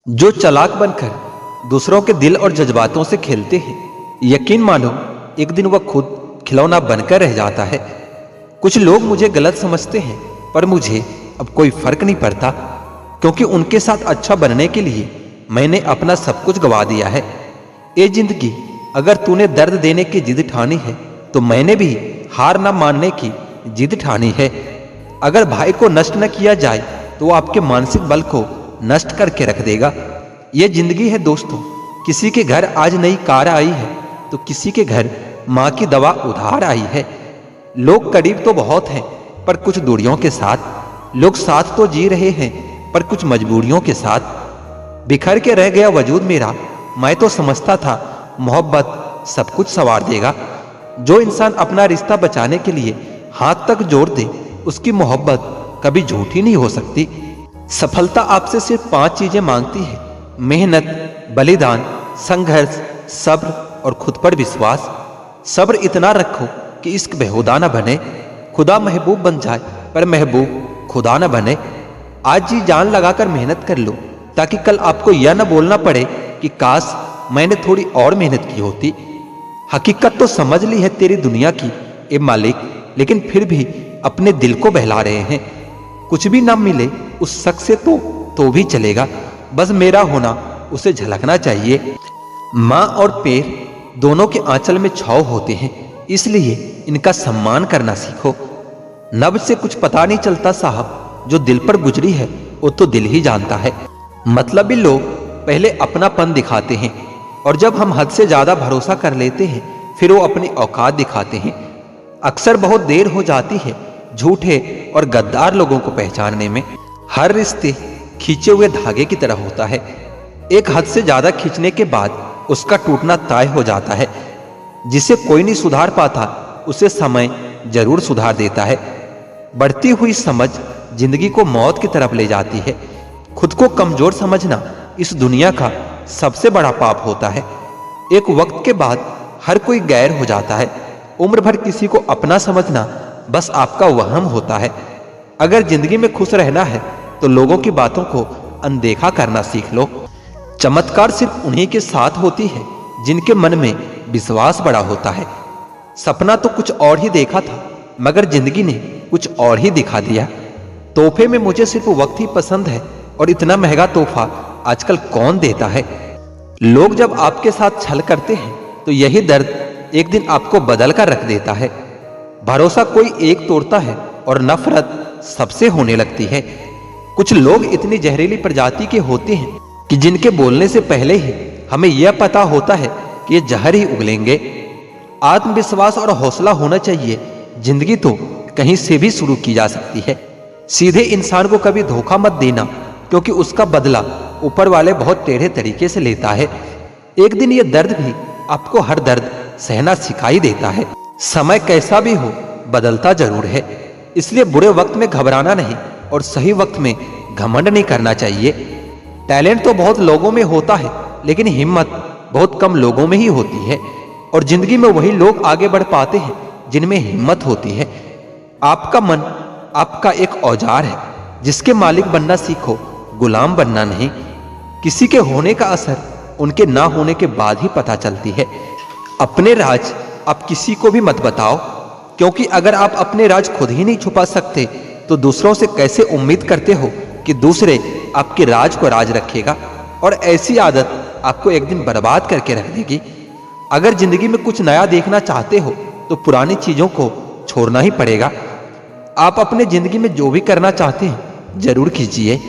जो चालाक बनकर दूसरों के दिल और जज्बातों से खेलते हैं, यकीन मानो एक दिन वह खुद खिलौना बनकर रह जाता है। कुछ लोग मुझे गलत समझते हैं, पर मुझे अब कोई फर्क नहीं पड़ता, क्योंकि उनके साथ अच्छा बनने के लिए मैंने अपना सब कुछ गवा दिया है। ए जिंदगी, अगर तूने दर्द देने की जिद ठानी है, तो मैंने भी हार न मानने की जिद ठानी है। अगर भाई को नष्ट न किया जाए, तो वो आपके मानसिक बल को नष्ट करके रख देगा। ये जिंदगी है दोस्तों, किसी के घर आज नई कार आई है, तो किसी के घर माँ की दवा उधार आई है। लोग करीब तो बहुत हैं, पर कुछ दूरियों के साथ। लोग साथ तो जी रहे हैं, पर कुछ मजबूरियों के साथ। बिखर के रह गया वजूद मेरा, मैं तो समझता था मोहब्बत सब कुछ संवार देगा। जो इंसान अपना रिश्ता बचाने के लिए हाथ तक जोड़ दे, उसकी मोहब्बत कभी झूठी नहीं हो सकती। सफलता आपसे सिर्फ 5 चीजें मांगती है: मेहनत, बलिदान, संघर्ष, सब्र और खुद पर विश्वास। सब्र इतना रखो कि इश्क बेहुदा न बने, खुदा महबूब बन जाए पर महबूब खुदा न बने। आज जी जान लगाकर मेहनत कर लो, ताकि कल आपको यह न बोलना पड़े कि काश मैंने थोड़ी और मेहनत की होती। हकीकत तो समझ ली है तेरी दुनिया की ए मालिक, लेकिन फिर भी अपने दिल को बहला रहे हैं। कुछ भी ना मिले उस शख्स से तो भी चलेगा, बस मेरा होना उसे झलकना चाहिए। माँ और पैर दोनों के आंचल में छाव होते हैं, इसलिए इनका सम्मान करना सीखो। नब से कुछ पता नहीं चलता साहब, जो दिल पर गुजरी है वो तो दिल ही जानता है। मतलबी लोग पहले अपनापन दिखाते हैं, और जब हम हद से ज्यादा भरोसा कर लेते हैं, फिर वो अपनी औकात दिखाते हैं। अक्सर बहुत देर हो जाती है झूठे और गद्दार लोगों को पहचानने में। हर रिश्ते खींचे हुए धागे की तरह होता है, एक हद से ज्यादा खींचने के बाद उसका टूटना तय हो जाता है। जिसे कोई नहीं सुधार पाता, उसे समय जरूर सुधार देता है। बढ़ती हुई समझ जिंदगी को मौत की तरफ ले जाती है। खुद को कमजोर समझना इस दुनिया का सबसे बड़ा पाप होता है। एक वक्त के बाद हर कोई गैर हो जाता है। उम्र भर किसी को अपना समझना बस आपका वहम होता है। अगर जिंदगी में खुश रहना है, तो लोगों की बातों को अनदेखा करना सीख लो। चमत्कार सिर्फ उन्हीं के साथ होती है जिनके मन में विश्वास बड़ा होता है। सपना तो कुछ और ही देखा था, मगर जिंदगी ने कुछ और ही दिखा दिया। तोहफे में मुझे सिर्फ वक्त ही पसंद है, और इतना महंगा तोहफा आजकल कौन देता है। लोग जब आपके साथ छल करते हैं, तो यही दर्द एक दिन आपको बदल कर रख देता है। भरोसा कोई एक तोड़ता है, और नफरत सबसे होने लगती है। कुछ लोग इतनी जहरीली प्रजाति के होते हैं कि जिनके बोलने से पहले ही हमें यह पता होता है कि ये जहर ही उगलेंगे। आत्मविश्वास और हौसला होना चाहिए। जिंदगी तो कहीं से भी शुरू की जा सकती है। सीधे इंसान को कभी धोखा मत देना, क्योंकि उसका बदला ऊपर वाले बहुत टेढ़े तरीके से लेता है। एक दिन ये दर्द भी आपको हर दर्द सहना सिखाई देता है। समय कैसा भी हो, बदलता जरूर है, इसलिए बुरे वक्त में घबराना नहीं, और सही वक्त में घमंड नहीं करना चाहिए। टैलेंट तो बहुत लोगों में होता है, लेकिन हिम्मत बहुत कम लोगों में ही होती है। और जिंदगी में वही लोग आगे बढ़ पाते हैं जिनमें हिम्मत होती है। आपका मन आपका एक औजार है, जिसके मालिक बनना सीखो, गुलाम बनना नहीं। किसी के होने का असर उनके ना होने के बाद ही पता चलती है। अपने राज आप किसी को भी मत बताओ, क्योंकि अगर आप अपने राज खुद ही नहीं छुपा सकते, तो दूसरों से कैसे उम्मीद करते हो कि दूसरे आपके राज को राज रखेगा। और ऐसी आदत आपको एक दिन बर्बाद करके रख देगी। अगर जिंदगी में कुछ नया देखना चाहते हो, तो पुरानी चीजों को छोड़ना ही पड़ेगा। आप अपने जिंदगी में जो भी करना चाहते हैं, जरूर कीजिए।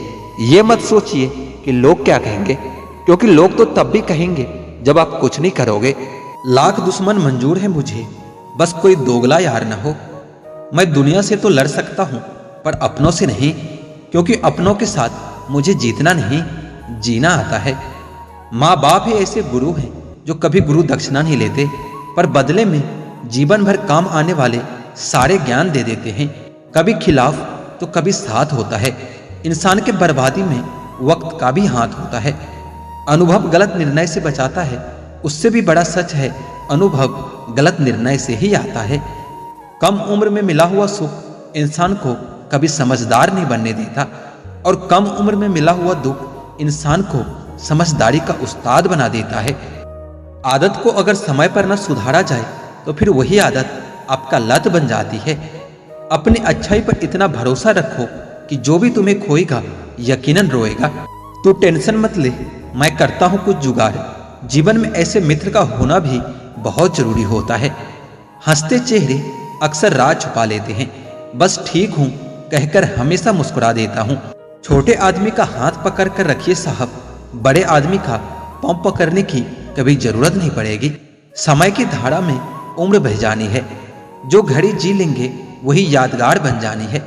ये मत सोचिए कि लोग क्या कहेंगे, क्योंकि लोग तो तब भी कहेंगे जब आप कुछ नहीं करोगे। लाख दुश्मन मंजूर है मुझे, बस कोई दोगला यार ना हो। मैं दुनिया से तो लड़ सकता हूँ, पर अपनों से नहीं, क्योंकि अपनों के साथ मुझे जीतना नहीं, जीना आता है। माँ बाप ही ऐसे गुरु हैं जो कभी गुरु दक्षिणा नहीं लेते, पर बदले में जीवन भर काम आने वाले सारे ज्ञान दे देते हैं। कभी खिलाफ तो कभी साथ होता है। इंसान के बर्बादी में वक्त का भी हाथ होता है। अनुभव गलत निर्णय से बचाता है, उससे भी बड़ा सच है अनुभव गलत निर्णय से ही आता है। कम उम्र में मिला हुआ सुख इंसान को कभी समझदार नहीं बनने देता, और कम उम्र में मिला हुआ दुख इंसान को समझदारी का उस्ताद बना देता है। आदत को अगर समय पर न सुधारा जाए तो फिर वही आदत आपका लत बन जाती है। अपनी अच्छाई पर इतना भरोसा रखो कि जो भी तुम्हें खोएगा यकीनन रोएगा। तू टेंशन मत ले, मैं करता हूं कुछ जुगाड़। जीवन में ऐसे मित्र का होना भी बहुत जरूरी होता है। हंसते चेहरे अक्सर राज छुपा लेते हैं। बस ठीक हूं कहकर हमेशा मुस्कुरा देता हूं। छोटे आदमी का हाथ पकड़ कर रखिए साहब, बड़े आदमी का पांव पकड़ने की कभी जरूरत नहीं पड़ेगी। समय की धारा में उम्र बह जानी है, जो घड़ी जी लेंगे वही यादगार बन जानी है।